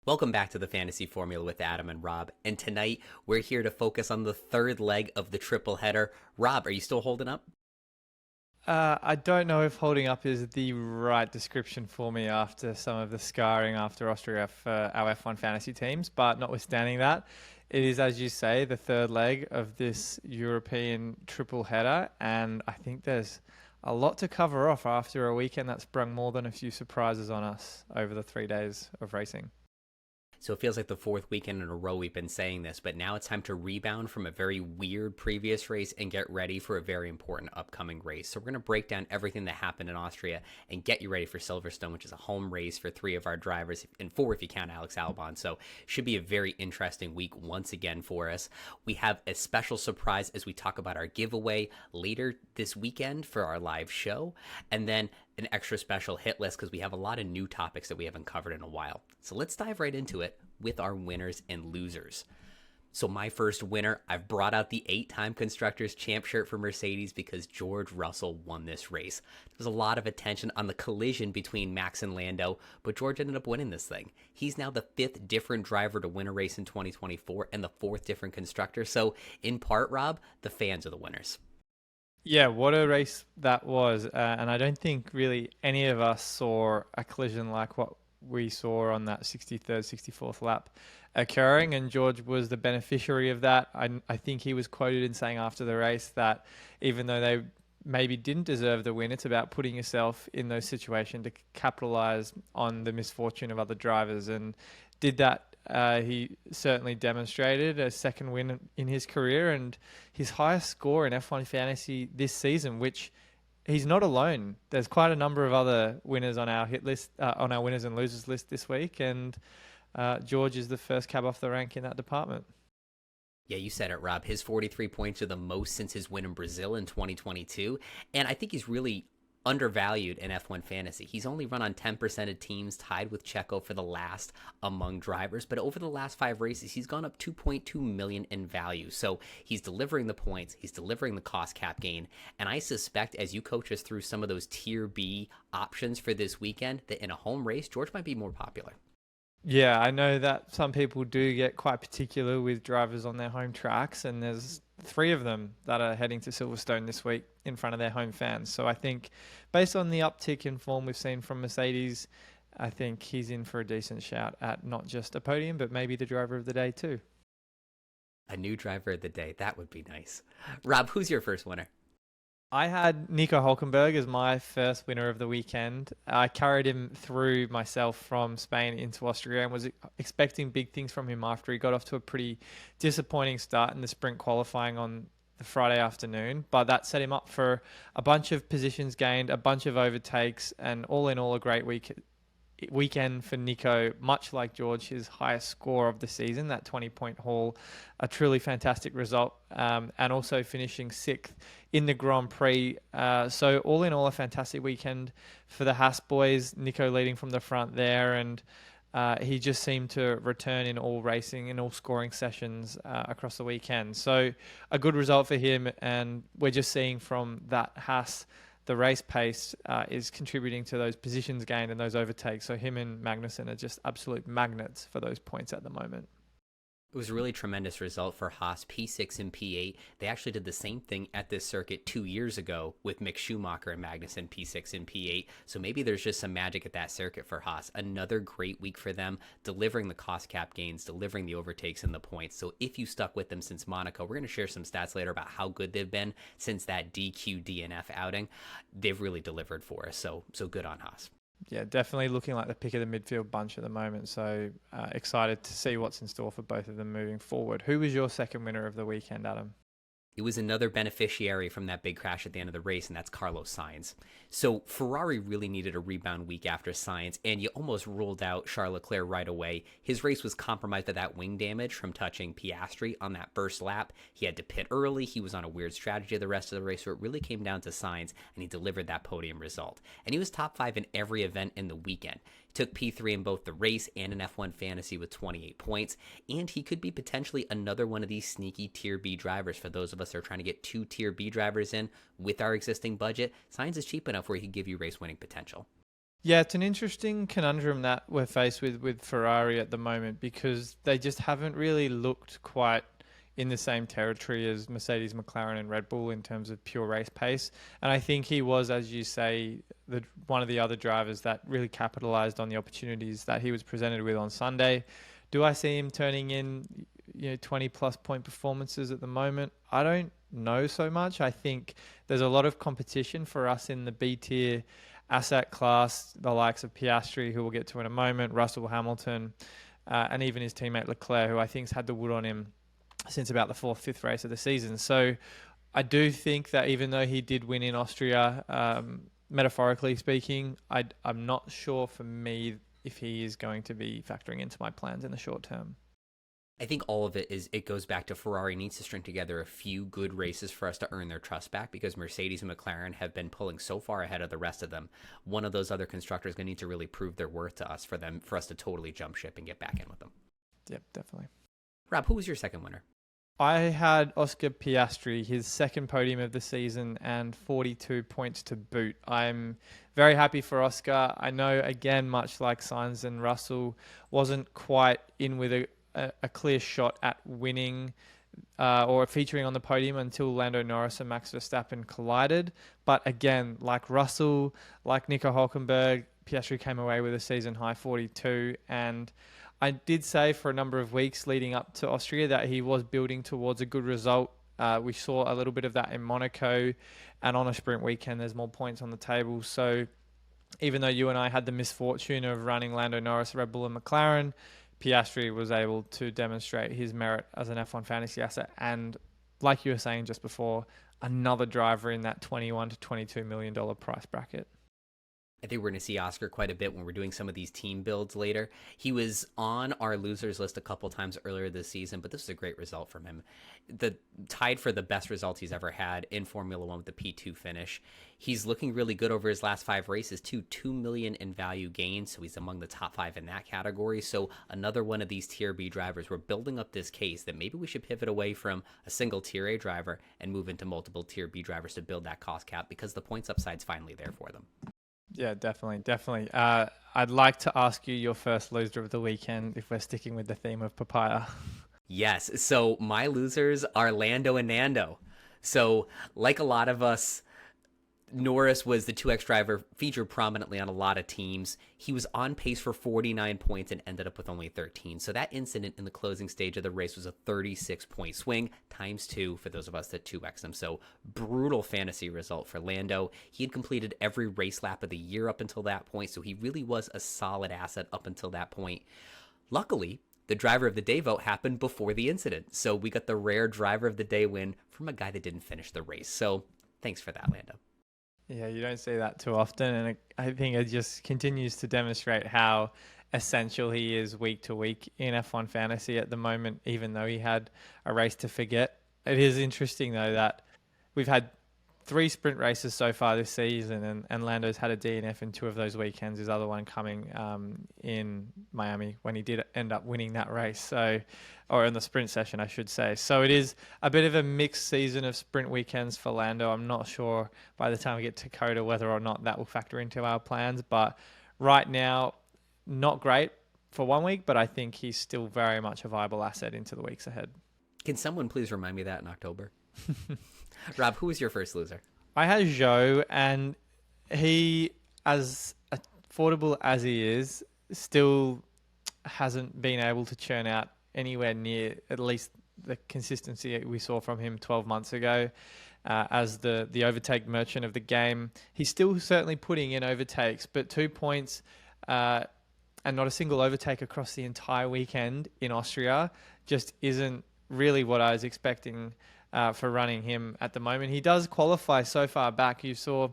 Welcome back to the Fantasy Formula with Adam and Rob. And tonight we're here to focus on the third leg of the triple header. Rob, are you still holding up? I don't know if holding up is the right description for me after some of the scarring after Austria for our F1 fantasy teams. But notwithstanding that, it is, as you say, the third leg of this European triple header. And I think there's a lot to cover off after a weekend that's sprung more than a few surprises on us over the 3 days of racing. So it feels like the fourth weekend in a row we've been saying this, but now it's time to rebound from a very weird previous race and get ready for a very important upcoming race. So we're going to break down everything that happened in Austria and get you ready for Silverstone, which is a home race for three of our drivers, and four if you count Alex Albon. So should be a very interesting week once again for us. We have a special surprise as we talk about our giveaway later this weekend for our live show, and then an extra special hit list because we have a lot of new topics that we haven't covered in a while. So let's dive right into it with our winners and losers. So my first winner, I've brought out the 8-time Constructors' Champ shirt for Mercedes because George Russell won this race. There's a lot of attention on the collision between Max and Lando, but George ended up winning this thing. He's now the 5th different driver to win a race in 2024 and the 4th different constructor. So in part, Rob, the fans are the winners. Yeah, what a race that was. And I don't think really any of us saw a collision like what we saw on that 63rd, 64th lap occurring. And George was the beneficiary of that. I think he was quoted in saying after the race that even though they maybe didn't deserve the win, it's about putting yourself in those situations to capitalize on the misfortune of other drivers. And did that. He certainly demonstrated a second win in his career and his highest score in F1 fantasy this season, which he's not alone. There's quite a number of other winners on our hit list, on our winners and losers list this week, and George is the first cab off the rank in that department. Yeah, you said it, Rob. His 43 points are the most since his win in Brazil in 2022, and I think he's really undervalued in F1 fantasy. He's only run on 10% of teams, tied with Checo for the last among drivers, but over the last 5 races, he's gone up 2.2 million in value. So he's delivering the points, he's delivering the cost cap gain, and I suspect as you coach us through some of those tier B options for this weekend, that in a home race, George might be more popular. Yeah, I know that some people do get quite particular with drivers on their home tracks, and there's 3 of them that are heading to Silverstone this week in front of their home fans. So I think based on the uptick in form we've seen from Mercedes, I think he's in for a decent shout at not just a podium, but maybe the driver of the day too. A new driver of the day, that would be nice. Rob, who's your first winner? I had Nico Hulkenberg as my first winner of the weekend. I carried him through myself from Spain into Austria and was expecting big things from him after he got off to a pretty disappointing start in the sprint qualifying on the Friday afternoon. But that set him up for a bunch of positions gained, a bunch of overtakes, and all in all, a great weekend for Nico, much like George, his highest score of the season, that 20-point haul, a truly fantastic result, and also finishing 6th in the Grand Prix. So all in all, a fantastic weekend for the Haas boys, Nico leading from the front there, and he just seemed to return in all racing, in all scoring sessions across the weekend. So a good result for him, and we're just seeing from that Haas the race pace is contributing to those positions gained and those overtakes. So him and Magnussen are just absolute magnets for those points at the moment. It was a really tremendous result for Haas, P6 and P8. They actually did the same thing at this circuit 2 years ago with Mick Schumacher and Magnussen, P6 and P8. So maybe there's just some magic at that circuit for Haas. Another great week for them, delivering the cost cap gains, delivering the overtakes and the points. So if you stuck with them since Monaco, we're going to share some stats later about how good they've been since that DQ DNF outing. They've really delivered for us. So good on Haas. Yeah, definitely looking like the pick of the midfield bunch at the moment. So excited to see what's in store for both of them moving forward. Who was your second winner of the weekend, Adam? It was another beneficiary from that big crash at the end of the race, and that's Carlos Sainz. So Ferrari really needed a rebound week after Sainz, and you almost ruled out Charles Leclerc right away. His race was compromised by that wing damage from touching Piastri on that first lap. He had to pit early. He was on a weird strategy the rest of the race, so it really came down to Sainz, and he delivered that podium result. And he was top 5 in every event in the weekend. Took P3 in both the race and in F1 Fantasy with 28 points, and he could be potentially another one of these sneaky Tier B drivers for those of us that are trying to get 2 Tier B drivers in with our existing budget. Sainz is cheap enough where he could give you race-winning potential. Yeah, it's an interesting conundrum that we're faced with Ferrari at the moment because they just haven't really looked quite in the same territory as Mercedes, McLaren, and Red Bull in terms of pure race pace. And I think he was, as you say, one of the other drivers that really capitalized on the opportunities that he was presented with on Sunday. Do I see him turning in, 20 plus point performances at the moment? I don't know so much. I think there's a lot of competition for us in the B tier asset class, the likes of Piastri, who we'll get to in a moment, Russell, Hamilton, and even his teammate Leclerc, who I think's had the wood on him since about the fourth, fifth race of the season. So I do think that even though he did win in Austria, metaphorically speaking, I'm not sure for me if he is going to be factoring into my plans in the short term. I think all of it goes back to Ferrari needs to string together a few good races for us to earn their trust back, because Mercedes and McLaren have been pulling so far ahead of the rest of them. One of those other constructors going to need to really prove their worth to us for us to totally jump ship and get back in with them. Yep, definitely. Rob, who was your second winner? I had Oscar Piastri, his second podium of the season, and 42 points to boot. I'm very happy for Oscar. I know, again, much like Sainz and Russell, wasn't quite in with a clear shot at winning or featuring on the podium until Lando Norris and Max Verstappen collided. But again, like Russell, like Nico Hülkenberg, Piastri came away with a season high 42, and I did say for a number of weeks leading up to Austria that he was building towards a good result. We saw a little bit of that in Monaco, and on a sprint weekend, there's more points on the table. So even though you and I had the misfortune of running Lando Norris, Red Bull and McLaren, Piastri was able to demonstrate his merit as an F1 fantasy asset. And like you were saying just before, another driver in that $21 to $22 million price bracket. I think we're going to see Oscar quite a bit when we're doing some of these team builds later. He was on our losers list a couple times earlier this season, but this is a great result from him. Tied for the best results he's ever had in Formula One with the P2 finish. He's looking really good over his last 5 races too, $2 million in value gain, so he's among the top 5 in that category. So another one of these Tier B drivers. We're building up this case that maybe we should pivot away from a single Tier A driver and move into multiple Tier B drivers to build that cost cap, because the points upside's finally there for them. Yeah, definitely. I'd like to ask you your first loser of the weekend if we're sticking with the theme of papaya. Yes, so my losers are Lando and Nando. So like a lot of us, Norris was the 2X driver featured prominently on a lot of teams. He was on pace for 49 points and ended up with only 13. So that incident in the closing stage of the race was a 36-point swing times 2 for those of us that 2X him. So brutal fantasy result for Lando. He had completed every race lap of the year up until that point, so he really was a solid asset up until that point. Luckily, the driver of the day vote happened before the incident, so we got the rare driver of the day win from a guy that didn't finish the race. So thanks for that, Lando. Yeah, you don't see that too often, and I think it just continues to demonstrate how essential he is week to week in F1 fantasy at the moment, even though he had a race to forget. It is interesting, though, that we've had 3 sprint races so far this season, and Lando's had a DNF in 2 of those weekends, his other one coming in Miami when he did end up winning that race, or in the sprint session, I should say. So it is a bit of a mixed season of sprint weekends for Lando. I'm not sure by the time we get to Coda whether or not that will factor into our plans, but right now, not great for 1 week, but I think he's still very much a viable asset into the weeks ahead. Can someone please remind me that in October? Rob, who was your first loser? I had Zhou, and he, as affordable as he is, still hasn't been able to churn out anywhere near at least the consistency we saw from him 12 months ago as the overtake merchant of the game. He's still certainly putting in overtakes, but 2 points and not a single overtake across the entire weekend in Austria just isn't really what I was expecting for running him at the moment. He does qualify so far back. You saw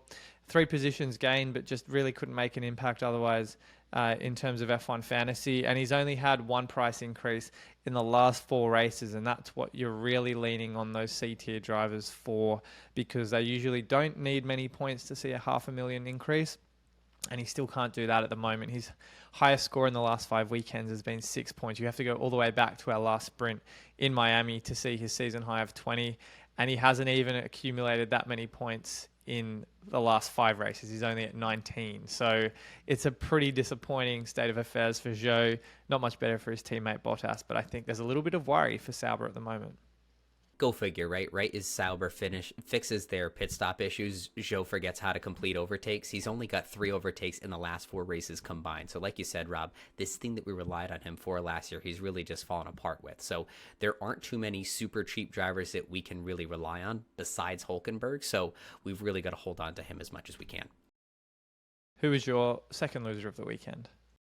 3 positions gained, but just really couldn't make an impact otherwise in terms of F1 fantasy. And he's only had 1 price increase in the last 4 races. And that's what you're really leaning on those C-tier drivers for, because they usually don't need many points to see a $500,000 increase. And he still can't do that at the moment. His highest score in the last 5 weekends has been 6 points. You have to go all the way back to our last sprint in Miami to see his season high of 20. And he hasn't even accumulated that many points in the last 5 races. He's only at 19. So it's a pretty disappointing state of affairs for Zhou. Not much better for his teammate Bottas, but I think there's a little bit of worry for Sauber at the moment. Go figure, right? Right as Sauber fixes their pit stop issues, Zhou forgets how to complete overtakes. He's only got 3 overtakes in the last 4 races combined. So like you said, Rob, this thing that we relied on him for last year, he's really just fallen apart with. So there aren't too many super cheap drivers that we can really rely on besides Hülkenberg. So we've really got to hold on to him as much as we can. Who was your second loser of the weekend?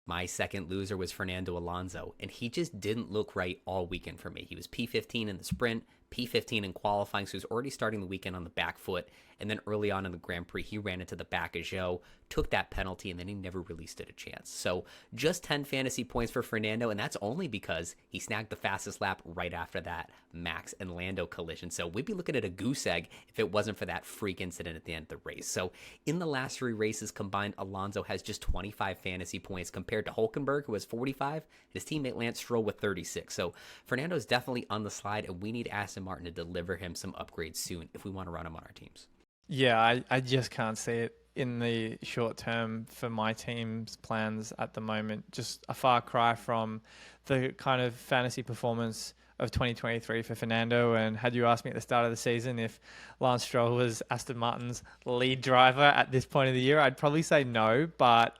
My second loser was Fernando Alonso, and he just didn't look right all weekend for me. He was P15 in the sprint, P15 in qualifying, so he was already starting the weekend on the back foot, and then early on in the Grand Prix, he ran into the back of Zhou, took that penalty, and then he never really stood a chance. So just 10 fantasy points for Fernando, and that's only because he snagged the fastest lap right after that Max and Lando collision. So we'd be looking at a goose egg if it wasn't for that freak incident at the end of the race. So in the last 3 races combined, Alonso has just 25 fantasy points compared to Hülkenberg, who has 45, and his teammate Lance Stroll with 36. So Fernando's definitely on the slide, and we need Aston Martin to deliver him some upgrades soon if we want to run him on our teams. Yeah, I just can't see it in the short term for my team's plans at the moment. Just a far cry from the kind of fantasy performance of 2023 for Fernando. And had you asked me at the start of the season if Lance Stroll was Aston Martin's lead driver at this point of the year, I'd probably say no. But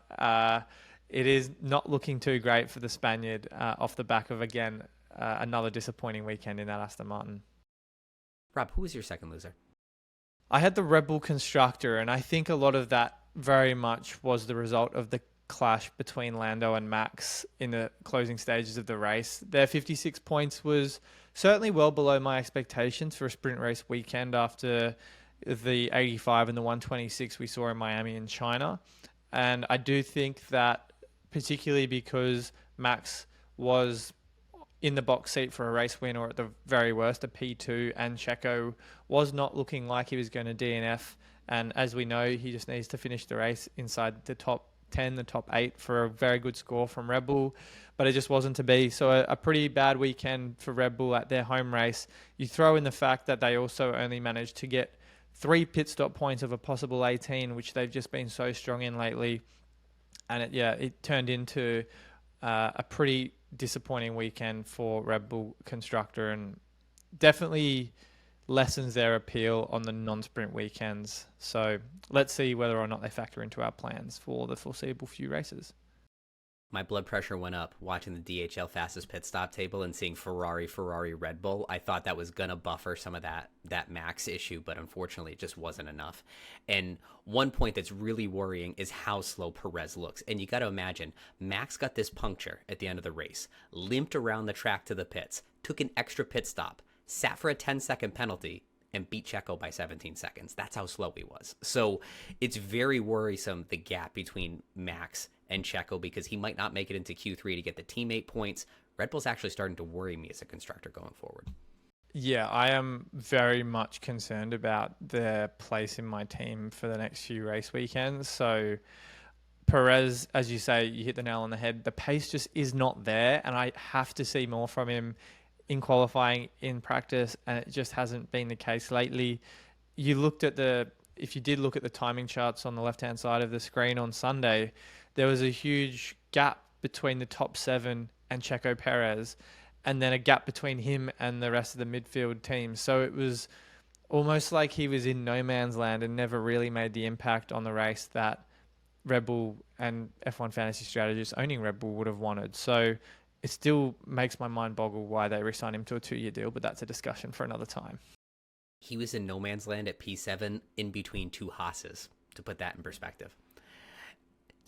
it is not looking too great for the Spaniard off the back of, again, another disappointing weekend in that Aston Martin. Rob, who was your second loser? I had the Red Bull constructor, and I think a lot of that very much was the result of the clash between Lando and Max in the closing stages of the race. Their 56 points was certainly well below my expectations for a sprint race weekend after the 85 and the 126 we saw in Miami and China. And I do think that particularly because Max was in the box seat for a race win, or at the very worst a P2, and Checo was not looking like he was going to DNF, and as we know, he just needs to finish the race inside the top 10, the top 8 for a very good score from Red Bull, but it just wasn't to be. So a pretty bad weekend for Red Bull at their home race. You throw in the fact that they also only managed to get 3 pit stop points of a possible 18, which they've just been so strong in lately, and it turned into a pretty disappointing weekend for Red Bull constructor, and definitely lessens their appeal on the non-sprint weekends. So let's see whether or not they factor into our plans for the foreseeable few races. My blood pressure went up watching the DHL fastest pit stop table and seeing Ferrari, Red Bull. I thought that was going to buffer some of that Max issue, but unfortunately it just wasn't enough. And one point that's really worrying is how slow Perez looks. And you got to imagine, Max got this puncture at the end of the race, limped around the track to the pits, took an extra pit stop, sat for a 10-second penalty, and beat Checo by 17 seconds. That's how slow he was. So it's very worrisome, the gap between Max and Checo, because he might not make it into Q3 to get the teammate points. Red Bull's actually starting to worry me as a constructor going forward. Yeah, I am very much concerned about their place in my team for the next few race weekends. So Perez, as you say, you hit the nail on the head. The pace just is not there, and I have to see more from him in qualifying, in practice, and it just hasn't been the case lately. If you did look at the timing charts on the left-hand side of the screen on Sunday, there was a huge gap between the top 7 and Checo Perez, and then a gap between him and the rest of the midfield team. So it was almost like he was in no man's land and never really made the impact on the race that Red Bull and F1 Fantasy strategists owning Red Bull would have wanted. So it still makes my mind boggle why they re-signed him to a 2-year deal, but that's a discussion for another time. He was in no man's land at P7 in between 2 Haas's, to put that in perspective.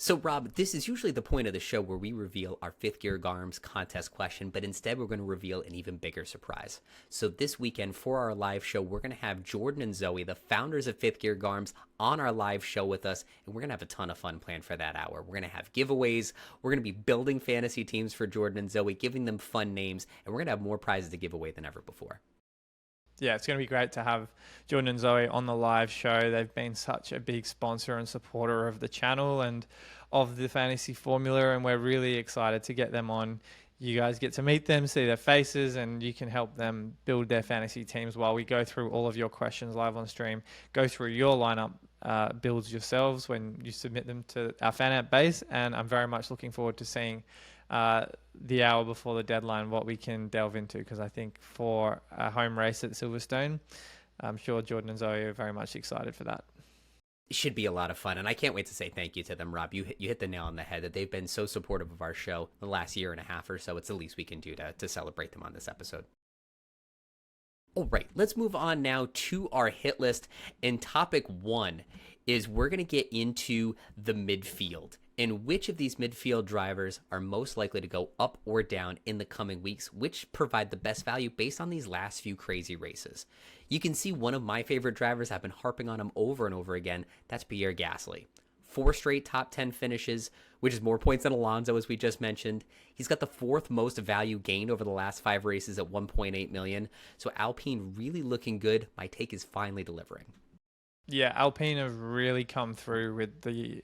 So, Rob, this is usually the point of the show where we reveal our Fifth Gear Garms contest question, but instead we're going to reveal an even bigger surprise. So this weekend for our live show, we're going to have Jordan and Zoe, the founders of Fifth Gear Garms, on our live show with us, and we're going to have a ton of fun planned for that hour. We're going to have giveaways, we're going to be building fantasy teams for Jordan and Zoe, giving them fun names, and we're going to have more prizes to give away than ever before. Yeah, it's going to be great to have Jordan and Zoe on the live show. They've been such a big sponsor and supporter of the channel and of the fantasy formula, and we're really excited to get them on you guys get to meet them, see their faces, and you can help them build their fantasy teams while we go through all of your questions live on stream, go through your lineup builds yourselves when you submit them to our fan app base. And I'm very much looking forward to seeing the hour before the deadline what we can delve into, because I think for a home race at Silverstone, I'm sure Jordan and Zoe are very much excited for that. Should be a lot of fun, and I can't wait to say thank you to them. Rob, you hit the nail on the head that they've been so supportive of our show the last year and a half or so. It's the least we can do to celebrate them on this episode. All right, let's move on now to our hit list, and topic 1 is we're going to get into the midfield and which of these midfield drivers are most likely to go up or down in the coming weeks, which provide the best value based on these last few crazy races. You can see one of my favorite drivers, I've been harping on him over and over again, that's Pierre Gasly. 4 straight top 10 finishes, which is more points than Alonso, as we just mentioned. He's got the 4th most value gained over the last 5 races at 1.8 million. So Alpine really looking good. My take is finally delivering. Yeah, Alpine have really come through with the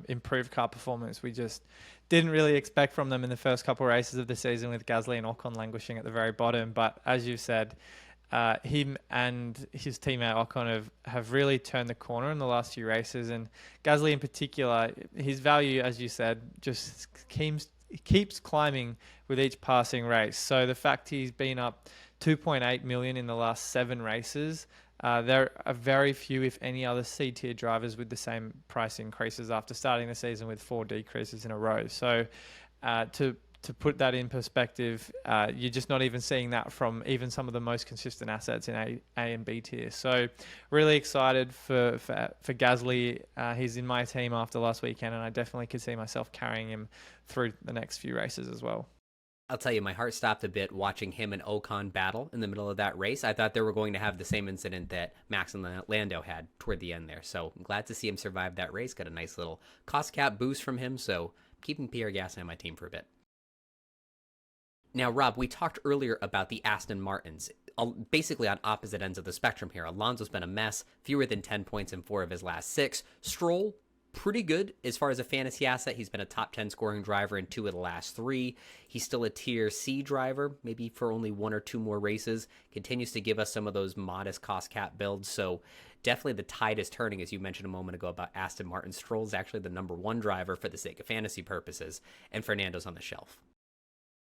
improved car performance we just didn't really expect from them in the first couple of races of the season, with Gasly and Ocon languishing at the very bottom. But as you said, him and his teammate Ocon have really turned the corner in the last few races. And Gasly in particular, his value, as you said, just keeps climbing with each passing race. So the fact he's been up 2.8 million in the last 7 races, there are very few, if any, other C-tier drivers with the same price increases after starting the season with 4 decreases in a row. So to put that in perspective, you're just not even seeing that from even some of the most consistent assets in A and B tier. So really excited for Gasly. He's in my team after last weekend, and I definitely could see myself carrying him through the next few races as well. I'll tell you, my heart stopped a bit watching him and Ocon battle in the middle of that race. I thought they were going to have the same incident that Max and Lando had toward the end there. So I'm glad to see him survive that race. Got a nice little cost cap boost from him. So keeping Pierre Gasly on my team for a bit. Now, Rob, we talked earlier about the Aston Martins, basically on opposite ends of the spectrum here. Alonso's been a mess, fewer than 10 points in 4 of his last 6. Stroll, pretty good as far as a fantasy asset. He's been a top 10 scoring driver in 2 of the last 3. He's still a tier C driver, maybe for only 1 or 2 more races. Continues to give us some of those modest cost cap builds. So definitely the tide is turning, as you mentioned a moment ago about Aston Martin. Stroll's actually the number 1 driver for the sake of fantasy purposes, and Fernando's on the shelf.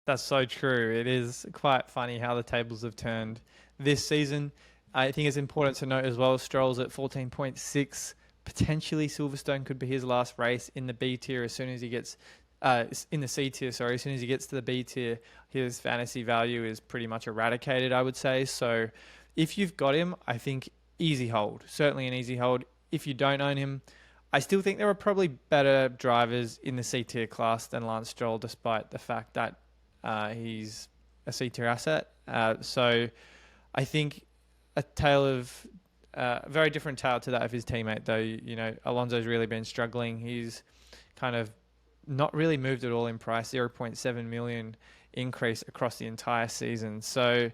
That's so true. It is quite funny how the tables have turned this season. I think it's important to note as well, Stroll's at 14.6. Potentially Silverstone could be his last race in the B tier as soon as he gets, in the C tier, sorry. As soon as he gets to the B tier, his fantasy value is pretty much eradicated, I would say. So if you've got him, I think easy hold. Certainly an easy hold. If you don't own him, I still think there are probably better drivers in the C tier class than Lance Stroll, despite the fact that he's a C-tier asset. So I think a very different tale to that of his teammate, though. You know, Alonso's really been struggling. He's kind of not really moved at all in price, 0.7 million increase across the entire season. So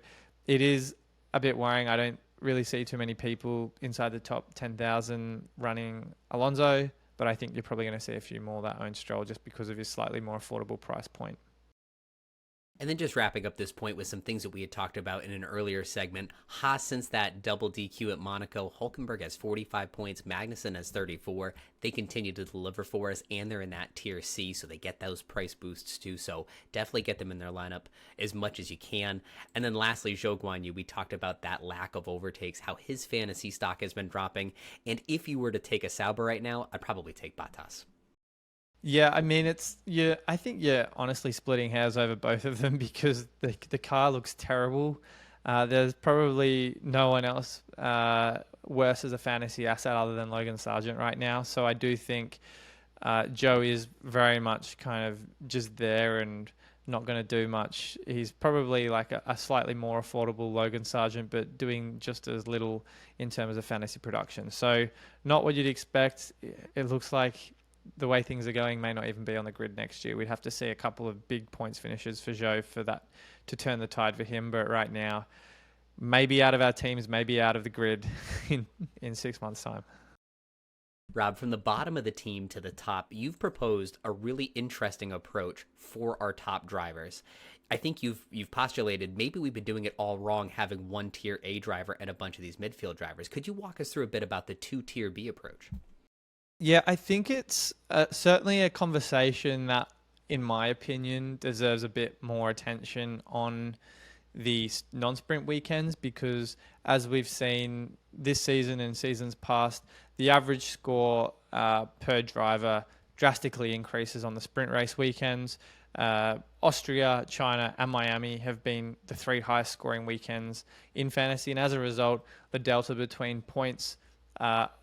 it is a bit worrying. I don't really see too many people inside the top 10,000 running Alonso, but I think you're probably going to see a few more that own Stroll just because of his slightly more affordable price point. And then just wrapping up this point with some things that we had talked about in an earlier segment. Haas, since that double DQ at Monaco, Hülkenberg has 45 points, Magnussen has 34. They continue to deliver for us, and they're in that tier C, so they get those price boosts too. So definitely get them in their lineup as much as you can. And then lastly, Zhou Guanyu, we talked about that lack of overtakes, how his fantasy stock has been dropping. And if you were to take a Sauber right now, I'd probably take Bottas. Yeah, I mean, I think you're honestly splitting hairs over both of them because the car looks terrible. There's probably no one else worse as a fantasy asset other than Logan Sargent right now. So I do think Joe is very much kind of just there and not going to do much. He's probably like a slightly more affordable Logan Sargent, but doing just as little in terms of fantasy production. So not what you'd expect. It looks like the way things are going may not even be on the grid next year. We'd have to see a couple of big points finishes for Zhou for that to turn the tide for him. But right now, maybe out of our teams, maybe out of the grid in 6 months' time. Rob, from the bottom of the team to the top, you've proposed a really interesting approach for our top drivers. I think you've postulated maybe we've been doing it all wrong, having one tier A driver and a bunch of these midfield drivers. Could you walk us through a bit about the two tier B approach? Yeah, I think it's certainly a conversation that, in my opinion, deserves a bit more attention on the non-sprint weekends because, as we've seen this season and seasons past, the average score per driver drastically increases on the sprint race weekends. Austria, China, and Miami have been the three highest scoring weekends in fantasy, and as a result, the delta between points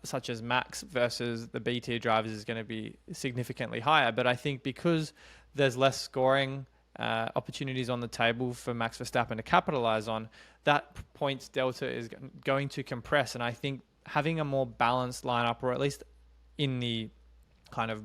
such as Max versus the B tier drivers is going to be significantly higher. But I think because there's less scoring opportunities on the table for Max Verstappen to capitalize on, that points delta is going to compress. And I think having a more balanced lineup, or at least in the kind of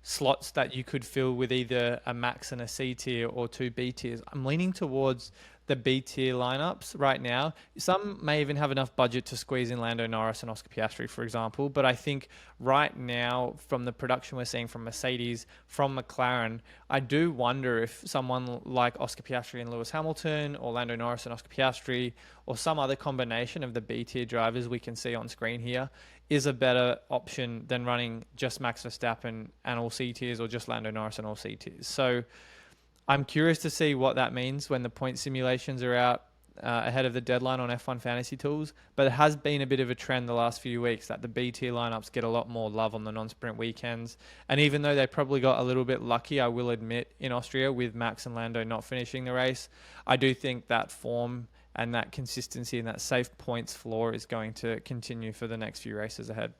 slots that you could fill with either a Max and a C tier or two B tiers, I'm leaning towards the B tier lineups right now. Some may even have enough budget to squeeze in Lando Norris and Oscar Piastri, for example. But I think right now, from the production we're seeing from Mercedes, from McLaren, I do wonder if someone like Oscar Piastri and Lewis Hamilton, or Lando Norris and Oscar Piastri, or some other combination of the B tier drivers we can see on screen here is a better option than running just Max Verstappen and all C tiers, or just Lando Norris and all C tiers. So I'm curious to see what that means when the point simulations are out ahead of the deadline on F1 Fantasy Tools. But it has been a bit of a trend the last few weeks that the B tier lineups get a lot more love on the non-sprint weekends. And even though they probably got a little bit lucky, I will admit, in Austria with Max and Lando not finishing the race, I do think that form and that consistency and that safe points floor is going to continue for the next few races ahead.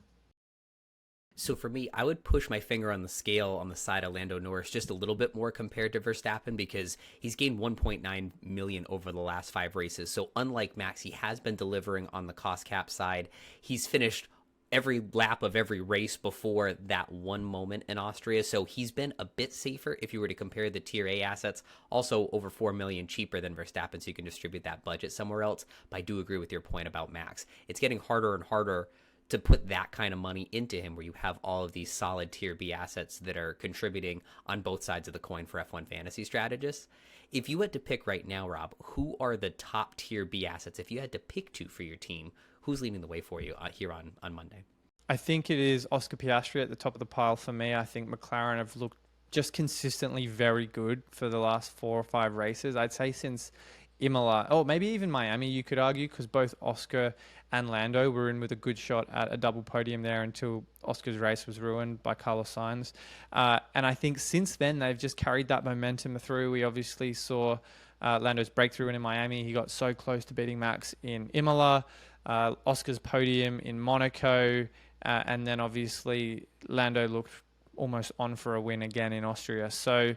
So for me, I would push my finger on the scale on the side of Lando Norris just a little bit more compared to Verstappen, because he's gained 1.9 million over the last 5 races. So unlike Max, he has been delivering on the cost cap side. He's finished every lap of every race before that one moment in Austria. So he's been a bit safer if you were to compare the tier A assets. Also over 4 million cheaper than Verstappen, so you can distribute that budget somewhere else. But I do agree with your point about Max. It's getting harder and harder to put that kind of money into him, where you have all of these solid tier B assets that are contributing on both sides of the coin for F1 fantasy strategists. If you had to pick right now, Rob, who are the top tier B assets? If you had to pick 2 for your team, who's leading the way for you here on Monday? I think it is Oscar Piastri at the top of the pile for me. I think McLaren have looked just consistently very good for the last 4 or 5 races. I'd say since Imola, maybe even Miami, you could argue, because both Oscar and Lando were in with a good shot at a double podium there until Oscar's race was ruined by Carlos Sainz. And I think since then, they've just carried that momentum through. We obviously saw Lando's breakthrough in Miami. He got so close to beating Max in Imola, Oscar's podium in Monaco, and then obviously Lando looked almost on for a win again in Austria. So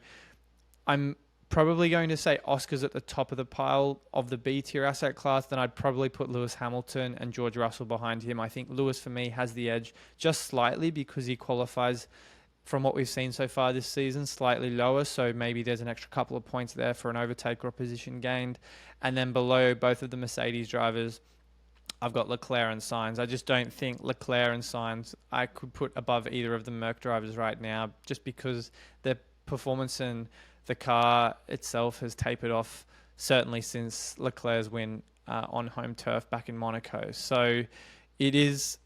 I'm probably going to say Oscar's at the top of the pile of the B tier asset class. Then I'd probably put Lewis Hamilton and George Russell behind him. I think Lewis, for me, has the edge just slightly because he qualifies, from what we've seen so far this season, slightly lower. So maybe there's an extra couple of points there for an overtake or a position gained. And then below both of the Mercedes drivers, I've got Leclerc and Sainz. I just don't think Leclerc and Sainz I could put above either of the Merc drivers right now, just because their performance and the car itself has tapered off, certainly since Leclerc's win on home turf back in Monaco. So it is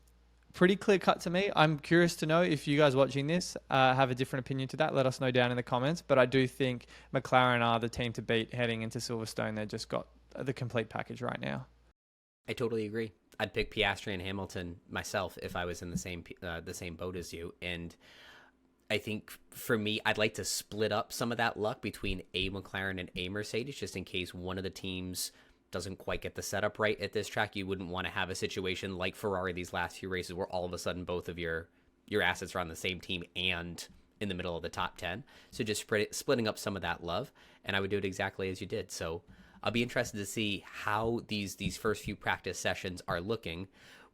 pretty clear cut to me. I'm curious to know if you guys watching this have a different opinion to that. Let us know down in the comments. But I do think McLaren are the team to beat heading into Silverstone. They've just got the complete package right now. I totally agree. I'd pick Piastri and Hamilton myself if I was in the same boat as you. And I think for me, I'd like to split up some of that luck between a McLaren and a Mercedes, just in case one of the teams doesn't quite get the setup right at this track. You wouldn't want to have a situation like Ferrari these last few races where all of a sudden both of your assets are on the same team and in the middle of the top 10. So just splitting up some of that love, and I would do it exactly as you did. So I'll be interested to see how these first few practice sessions are looking.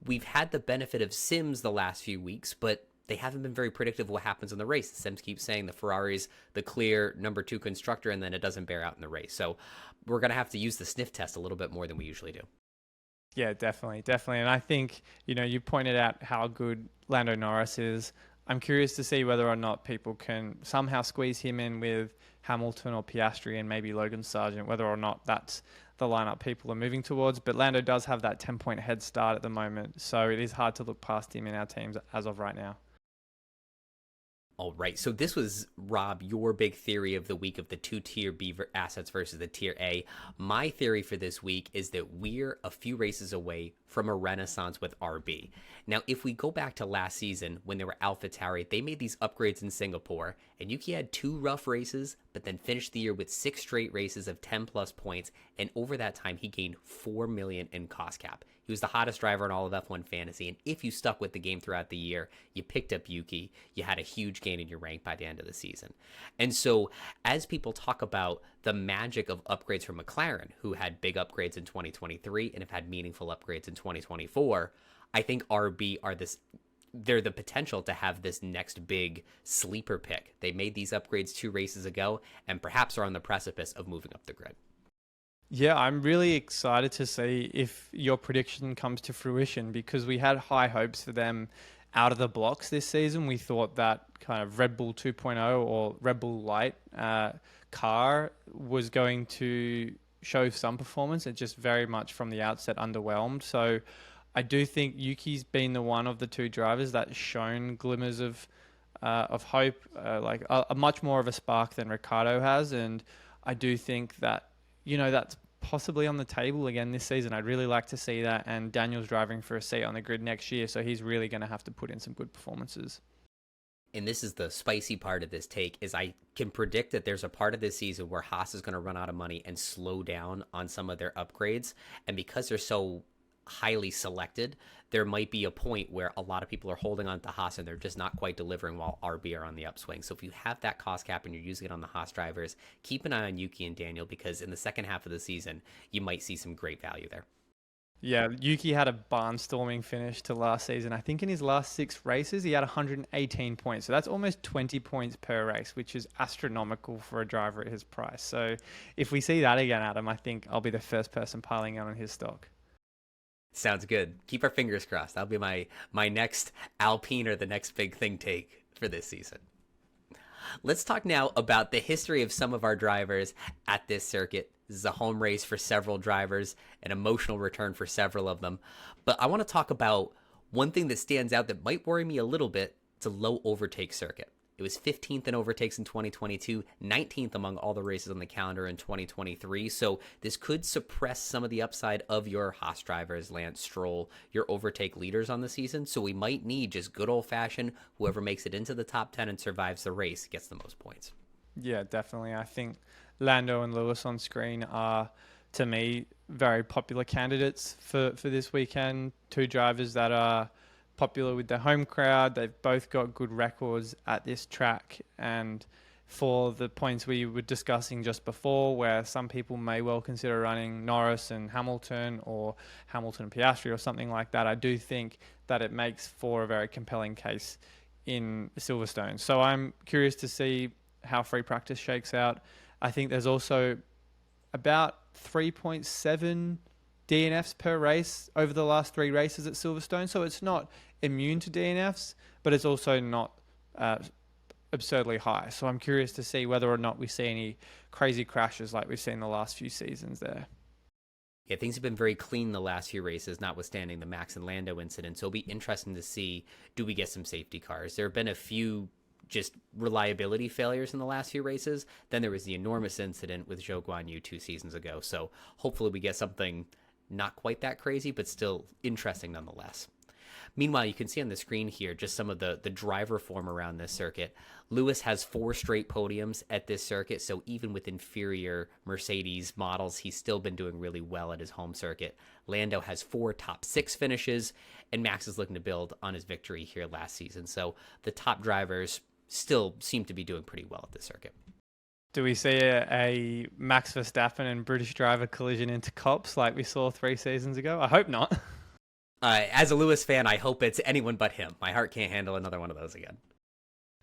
We've had the benefit of sims the last few weeks, but they haven't been very predictive of what happens in the race. The sims keep saying the Ferrari's the clear number 2 constructor, and then it doesn't bear out in the race. So we're going to have to use the sniff test a little bit more than we usually do. Yeah, definitely, definitely. And I think, you pointed out how good Lando Norris is. I'm curious to see whether or not people can somehow squeeze him in with Hamilton or Piastri and maybe Logan Sargent, whether or not that's the lineup people are moving towards. But Lando does have that 10-point head start at the moment, so it is hard to look past him in our teams as of right now. All right, so this was, Rob, your big theory of the week of the two Tier B assets versus the Tier A. My theory for this week is that we're a few races away from a renaissance with RB. Now, if we go back to last season when they were AlphaTauri, they made these upgrades in Singapore, and Yuki had 2 rough races, but then finished the year with 6 straight races of 10-plus points, and over that time, he gained $4 million in cost cap. He was the hottest driver in all of F1 Fantasy, and if you stuck with the game throughout the year, you picked up Yuki, you had a huge gain in your rank by the end of the season. And so, as people talk about the magic of upgrades from McLaren, who had big upgrades in 2023 and have had meaningful upgrades in 2024, I think RB are they're the potential to have this next big sleeper pick. They made these upgrades 2 races ago, and perhaps are on the precipice of moving up the grid. Yeah, I'm really excited to see if your prediction comes to fruition, because we had high hopes for them out of the blocks this season. We thought that kind of Red Bull 2.0 or Red Bull Light car was going to show some performance. It just very much from the outset underwhelmed. So I do think Yuki's been the one of the 2 drivers that's shown glimmers of hope, like a much more of a spark than Ricciardo has. And I do think that, that's possibly on the table again this season. I'd really like to see that. And Daniel's driving for a seat on the grid next year, so he's really going to have to put in some good performances. And this is the spicy part of this take, is I can predict that there's a part of this season where Haas is going to run out of money and slow down on some of their upgrades. And because they're so highly selected, there might be a point where a lot of people are holding on to Haas and they're just not quite delivering while RB are on the upswing. So if you have that cost cap and you're using it on the Haas drivers, keep an eye on Yuki and Daniel, because in the second half of the season, you might see some great value there. Yeah, Yuki had a barnstorming finish to last season. I think in his last 6 races, he had 118 points. So that's almost 20 points per race, which is astronomical for a driver at his price. So if we see that again, Adam, I think I'll be the first person piling on his stock. Sounds good. Keep our fingers crossed. That'll be my next Alpine or the next big thing take for this season. Let's talk now about the history of some of our drivers at this circuit. This is a home race for several drivers, an emotional return for several of them. But I want to talk about one thing that stands out that might worry me a little bit. It's a low overtake circuit. It was 15th in overtakes in 2022, 19th among all the races on the calendar in 2023. So this could suppress some of the upside of your Haas drivers, Lance Stroll, your overtake leaders on the season. So we might need just good old-fashioned, whoever makes it into the top 10 and survives the race gets the most points. Yeah, definitely. I think Lando and Lewis on screen are, to me, very popular candidates for this weekend. 2 drivers that are popular with the home crowd. They've both got good records at this track. And for the points we were discussing just before, where some people may well consider running Norris and Hamilton or Hamilton and Piastri or something like that, I do think that it makes for a very compelling case in Silverstone. So I'm curious to see how free practice shakes out. I think there's also about 3.7 DNFs per race over the last 3 races at Silverstone. So it's not immune to DNFs, but it's also not absurdly high. So I'm curious to see whether or not we see any crazy crashes like we've seen the last few seasons there. Yeah, things have been very clean the last few races, notwithstanding the Max and Lando incident. So it'll be interesting to see, do we get some safety cars? There have been a few just reliability failures in the last few races. Then there was the enormous incident with Zhou Guanyu 2 seasons ago. So hopefully we get something not quite that crazy, but still interesting nonetheless. Meanwhile, you can see on the screen here just some of the driver form around this circuit. Lewis has 4 straight podiums at this circuit, so even with inferior Mercedes models, he's still been doing really well at his home circuit. Lando has 4 top 6 finishes, and Max is looking to build on his victory here last season. So the top drivers still seem to be doing pretty well at this circuit. Do we see a Max Verstappen and British driver collision into cops like we saw 3 seasons ago? I hope not. As a Lewis fan, I hope it's anyone but him. My heart can't handle another one of those again.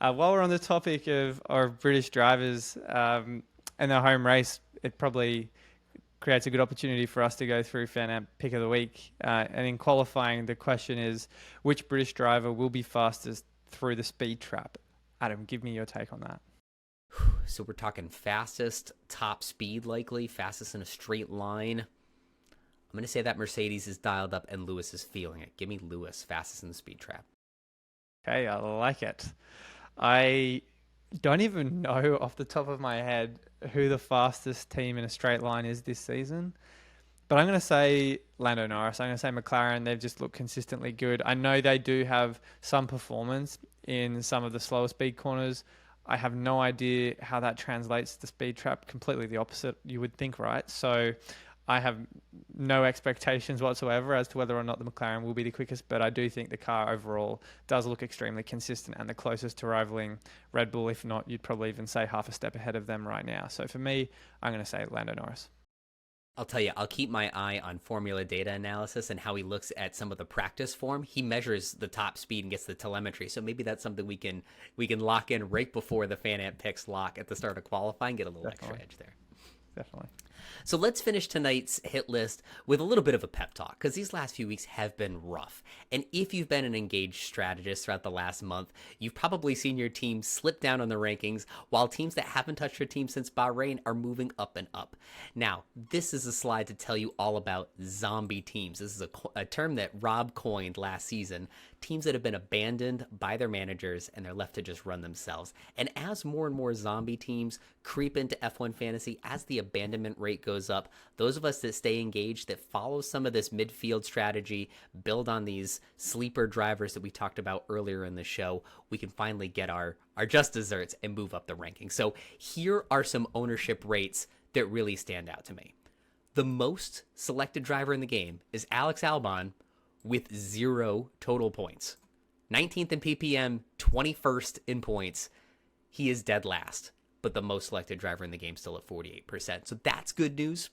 While we're on the topic of British drivers and their home race, it probably creates a good opportunity for us to go through Fan Amp Pick of the Week. And in qualifying, the question is, which British driver will be fastest through the speed trap? Adam, give me your take on that. So we're talking fastest, top speed likely, fastest in a straight line. I'm going to say that Mercedes is dialed up and Lewis is feeling it. Give me Lewis, fastest in the speed trap. Okay, I like it. I don't even know off the top of my head who the fastest team in a straight line is this season. But I'm going to say Lando Norris. I'm going to say McLaren. They've just looked consistently good. I know they do have some performance in some of the slower speed corners. I have no idea how that translates to speed trap. Completely the opposite, you would think, right? So I have no expectations whatsoever as to whether or not the McLaren will be the quickest, but I do think the car overall does look extremely consistent and the closest to rivaling Red Bull. If not, you'd probably even say half a step ahead of them right now. So for me, I'm going to say Lando Norris. I'll tell you, I'll keep my eye on formula data analysis and how he looks at some of the practice form. He measures the top speed and gets the telemetry. So maybe that's something we can lock in right before the Fan Amp picks lock at the start of qualifying, get a little extra edge there. Definitely. So let's finish tonight's hit list with a little bit of a pep talk, because these last few weeks have been rough. And if you've been an engaged strategist throughout the last month, you've probably seen your team slip down on the rankings, while teams that haven't touched your team since Bahrain are moving up and up. Now, this is a slide to tell you all about zombie teams. This is a term that Rob coined last season. Teams that have been abandoned by their managers and they're left to just run themselves. And as more and more zombie teams creep into F1 fantasy, as the abandonment rate goes up, those of us that stay engaged, that follow some of this midfield strategy, build on these sleeper drivers that we talked about earlier in the show, we can finally get our just desserts and move up the ranking. So here are some ownership rates that really stand out to me. The most selected driver in the game is Alex Albon, with 0 total points. 19th in PPM, 21st in points. He is dead last, but the most selected driver in the game still at 48%. So that's good news.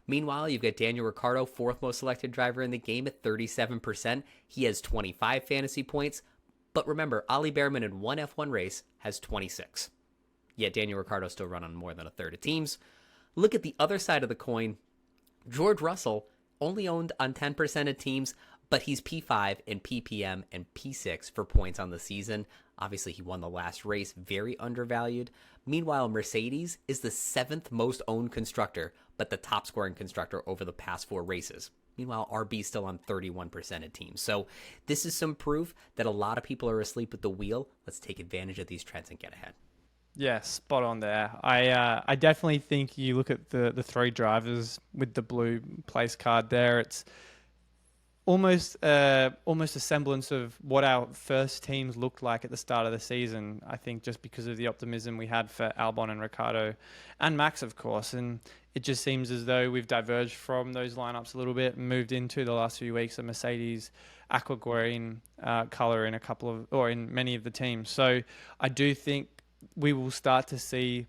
Meanwhile, you've got Daniel Ricciardo, 4th most selected driver in the game at 37%. He has 25 fantasy points. But remember, Ollie Behrman in one F1 race has 26. Yet Daniel Ricciardo still run on more than a third of teams. Look at the other side of the coin. George Russell only owned on 10% of teams, but he's P5 in PPM and P6 for points on the season. Obviously, he won the last race, very undervalued. Meanwhile, Mercedes is the 7th most owned constructor, but the top scoring constructor over the past 4 races. Meanwhile, RB still on 31% of teams. So this is some proof that a lot of people are asleep at the wheel. Let's take advantage of these trends and get ahead. Yeah, spot on there. I definitely think you look at the 3 drivers with the blue place card there. It's almost a semblance of what our first teams looked like at the start of the season. I think just because of the optimism we had for Albon and Ricciardo and Max, of course. And it just seems as though we've diverged from those lineups a little bit and moved into the last few weeks a Mercedes aqua green color in many of the teams. So I do think we will start to see,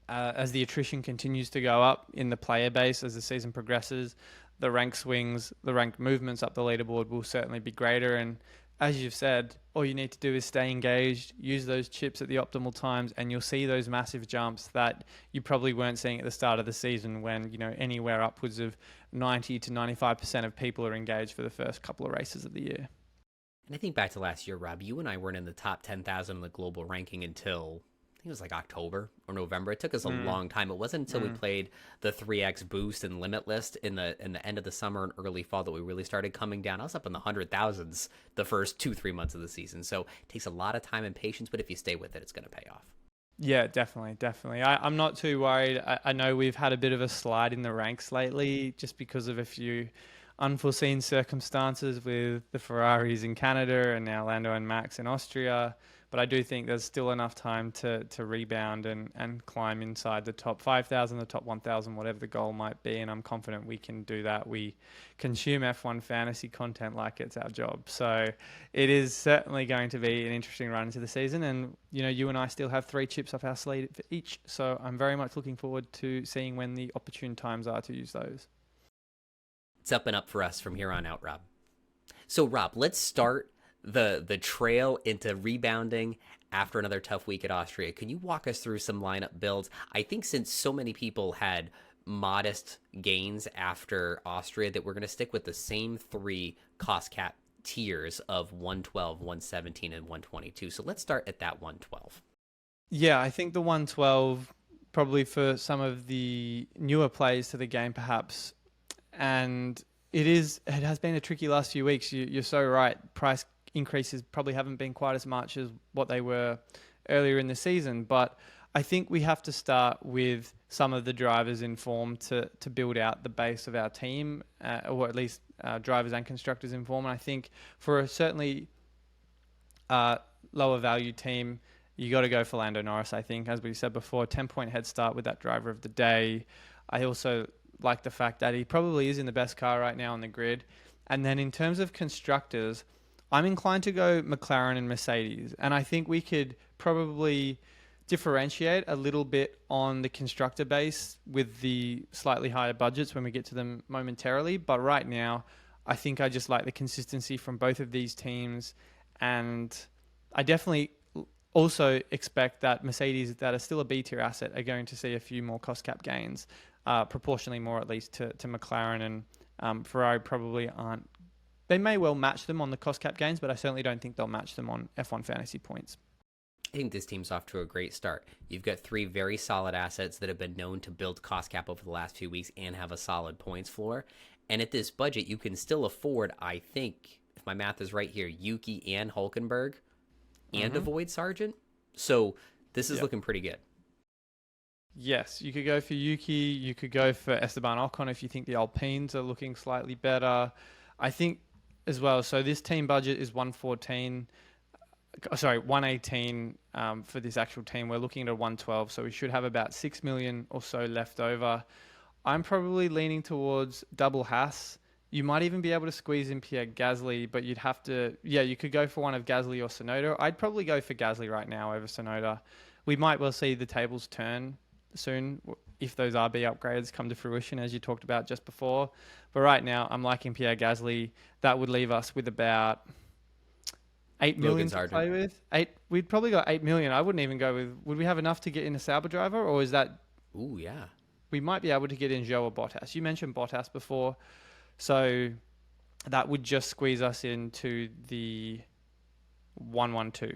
as the attrition continues to go up in the player base as the season progresses, the rank swings, the rank movements up the leaderboard will certainly be greater. And as you've said, all you need to do is stay engaged, use those chips at the optimal times, and you'll see those massive jumps that you probably weren't seeing at the start of the season when, anywhere upwards of 90 to 95% of people are engaged for the first couple of races of the year. And I think back to last year, Rob, you and I weren't in the top 10,000 in the global ranking until it was like October or November. It took us a long time. It wasn't until we played the 3x boost and limit list in the end of the summer and early fall that we really started coming down. I was up in the 100,000s the first 2-3 months of the season. So it takes a lot of time and patience, but if you stay with it, it's going to pay off. Yeah, definitely. I'm not too worried. I know we've had a bit of a slide in the ranks lately just because of a few unforeseen circumstances with the Ferraris in Canada and now Lando and Max in Austria. But I do think there's still enough time to rebound and climb inside the top 5,000, the top 1,000, whatever the goal might be. And I'm confident we can do that. We consume F1 fantasy content like it's our job. So it is certainly going to be an interesting run into the season. And, you and I still have 3 chips up our sleeve for each. So I'm very much looking forward to seeing when the opportune times are to use those. It's up and up for us from here on out, Rob. So, Rob, let's start the trail into rebounding after another tough week at Austria. Can you walk us through some lineup builds? I think since so many people had modest gains after Austria that we're going to stick with the same 3 cost cap tiers of 112, 117, and 122. So let's start at that 112. Yeah, I think the 112 probably for some of the newer players to the game, perhaps. And it has been a tricky last few weeks. You're so right. Price increases probably haven't been quite as much as what they were earlier in the season. But I think we have to start with some of the drivers in form to build out the base of our team, or at least drivers and constructors in form. And I think for a certainly lower value team, you got to go for Lando Norris, I think. As we said before, 10-point head start with that driver of the day. I also like the fact that he probably is in the best car right now on the grid. And then in terms of constructors, I'm inclined to go McLaren and Mercedes. And I think we could probably differentiate a little bit on the constructor base with the slightly higher budgets when we get to them momentarily. But right now, I think I just like the consistency from both of these teams. And I definitely also expect that Mercedes, that are still a B tier asset, are going to see a few more cost cap gains, proportionally more at least to McLaren, and Ferrari probably aren't. They may well match them on the cost cap gains, but I certainly don't think they'll match them on F1 fantasy points. I think this team's off to a great start. You've got 3 very solid assets that have been known to build cost cap over the last few weeks and have a solid points floor. And at this budget, you can still afford, I think, if my math is right here, Yuki and Hulkenberg and avoid Sargent. So this is looking pretty good. Yes, you could go for Yuki. You could go for Esteban Ocon if you think the Alpines are looking slightly better. I think as well. So this team budget is 118 for this actual team. We're looking at 112, so we should have about 6 million or so left over. I'm probably leaning towards double Haas. You might even be able to squeeze in Pierre Gasly, but you'd have to, you could go for one of Gasly or Tsunoda. I'd probably go for Gasly right now over Tsunoda. We might well see the tables turn soon if those RB upgrades come to fruition, as you talked about just before. But right now, I'm liking Pierre Gasly. That would leave us with about 8 million to play with. We'd probably got 8 million. I wouldn't even go with, would we have enough to get in a Sauber driver, or is that... Ooh, yeah. We might be able to get in Zhou or Bottas. You mentioned Bottas before. So that would just squeeze us into the 112.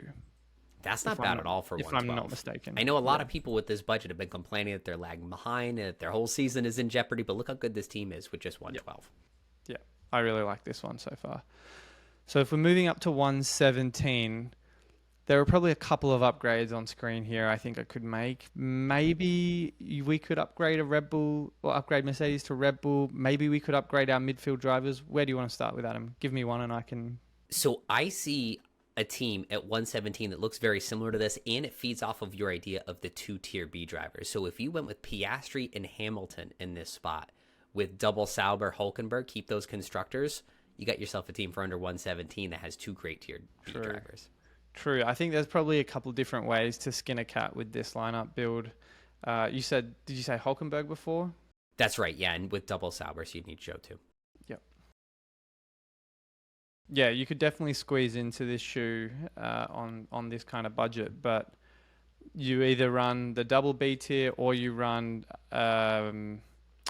That's not bad at all for 112. If I'm not mistaken. I know a lot of people with this budget have been complaining that they're lagging behind and that their whole season is in jeopardy, but look how good this team is with just 112. Yeah, I really like this one so far. So if we're moving up to 117, there are probably a couple of upgrades on screen here I think I could make. Maybe we could upgrade a Red Bull or upgrade Mercedes to Red Bull. Maybe we could upgrade our midfield drivers. Where do you want to start with, Adam? Give me one and I can... So I see a team at 117 that looks very similar to this, and it feeds off of your idea of the 2-tier B drivers. So if you went with Piastri and Hamilton in this spot, with double Sauber, Hulkenberg, keep those constructors, you got yourself a team for under 117 that has 2 great tier B drivers. True. I think there's probably a couple of different ways to skin a cat with this lineup build. Did you say Hulkenberg before? That's right, yeah, and with double Sauber, so you'd need Joe too. Yep. Yeah, you could definitely squeeze into this shoe on this kind of budget, but you either run the double B tier or you run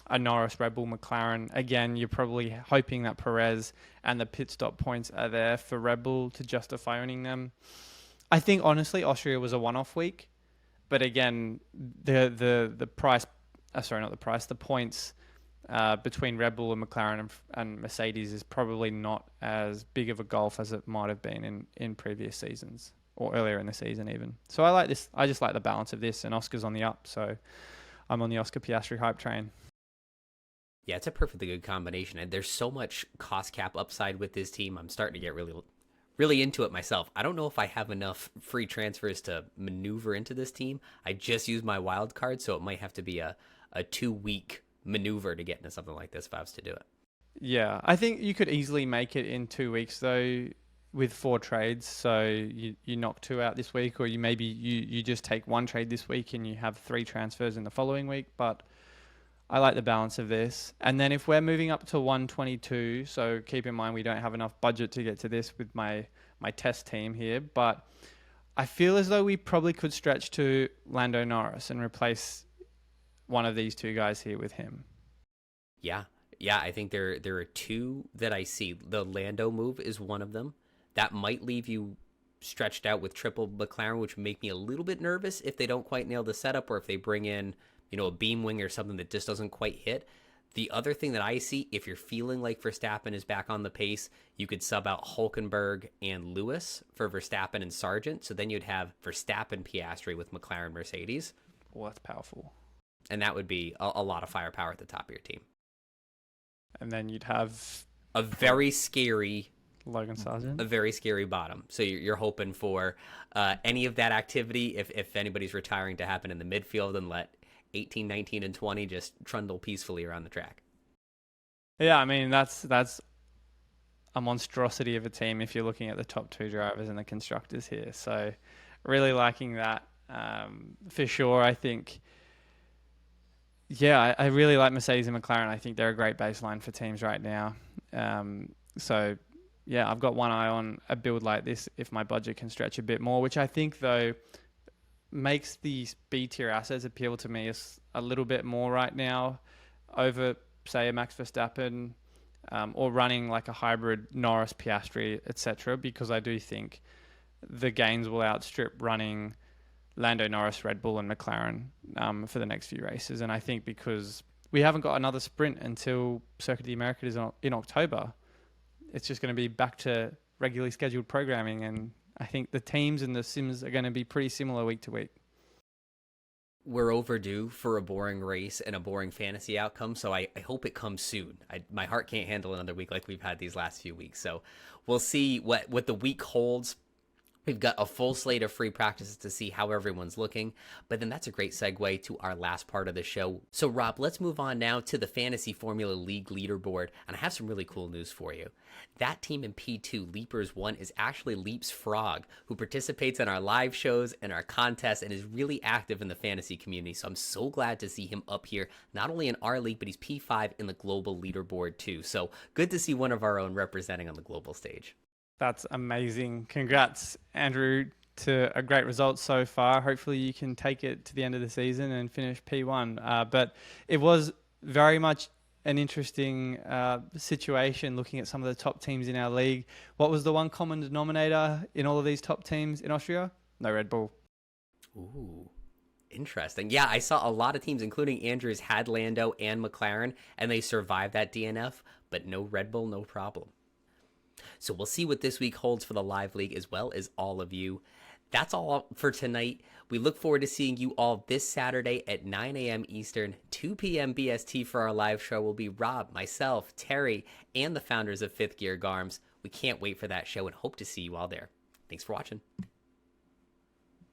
a Norris, Red Bull, McLaren. Again, you're probably hoping that Perez and the pit stop points are there for Red Bull to justify owning them. I think, honestly, Austria was a one-off week. But again, the price... the points between Red Bull and McLaren and Mercedes is probably not as big of a gulf as it might have been in previous seasons or earlier in the season even. So I like this. I just like the balance of this, and Oscar's on the up, so I'm on the Oscar Piastri hype train. Yeah, it's a perfectly good combination, and there's so much cost cap upside with this team. I'm starting to get really into it myself. I don't know if I have enough free transfers to maneuver into this team. I just used my wild card, so it might have to be a 2-week maneuver to get into something like this if I was to do it. Yeah, I think you could easily make it in 2 weeks, though, with 4 trades. So you knock 2 out this week, or you just take 1 trade this week and you have 3 transfers in the following week. But I like the balance of this. And then if we're moving up to 122, so keep in mind we don't have enough budget to get to this with my test team here, but I feel as though we probably could stretch to Lando Norris and replace one of these two guys here with him. Yeah. Yeah, I think there are two that I see. The Lando move is one of them. That might leave you stretched out with triple McLaren, which would make me a little bit nervous if they don't quite nail the setup, or if they bring in, a beam wing or something that just doesn't quite hit. The other thing that I see, if you're feeling like Verstappen is back on the pace, you could sub out Hulkenberg and Lewis for Verstappen and Sargent. So then you'd have Verstappen, Piastri with McLaren, Mercedes. Well, that's powerful. And that would be a lot of firepower at the top of your team. And then you'd have a very scary Logan Sargent. A very scary bottom. So you're hoping for any of that activity, if anybody's retiring, to happen in the midfield, and let 18, 19, and 20 just trundle peacefully around the track. Yeah, I mean, that's a monstrosity of a team if you're looking at the top two drivers and the constructors here. So really liking that for sure. I think, yeah, I really like Mercedes and McLaren. I think they're a great baseline for teams right now. So, yeah, I've got one eye on a build like this if my budget can stretch a bit more, which I think, though, makes these B-tier assets appeal to me a little bit more right now over, say, a Max Verstappen or running like a hybrid Norris, Piastri, etc., because I do think the gains will outstrip running Lando Norris, Red Bull, and McLaren for the next few races. And I think because we haven't got another sprint until Circuit of the Americas in October, it's just going to be back to regularly scheduled programming. And I think the teams and the sims are going to be pretty similar week to week. We're overdue for a boring race and a boring fantasy outcome, so I hope it comes soon. My heart can't handle another week like we've had these last few weeks. So we'll see what the week holds. We've got a full slate of free practices to see how everyone's looking, but then that's a great segue to our last part of the show. So Rob, let's move on now to the Fantasy Formula League leaderboard, and I have some really cool news for you. That team in P2, Leapers 1, is actually Leaps Frog, who participates in our live shows and our contests and is really active in the fantasy community. So I'm so glad to see him up here, not only in our league, but he's P5 in the global leaderboard too. So good to see one of our own representing on the global stage. That's amazing. Congrats, Andrew, to a great result so far. Hopefully you can take it to the end of the season and finish P1. But it was very much an interesting situation looking at some of the top teams in our league. What was the one common denominator in all of these top teams in Austria? No Red Bull. Ooh, interesting. Yeah, I saw a lot of teams, including Andrew's, had Lando and McLaren, and they survived that DNF, but no Red Bull, no problem. So we'll see what this week holds for the live league, as well as all of you. That's all for tonight. We look forward to seeing you all this Saturday at 9 a.m. Eastern, 2 p.m. BST for our live show. Will be Rob, myself, Terry, and the founders of Fifth Gear Garms. We can't wait for that show and hope to see you all there. Thanks for watching.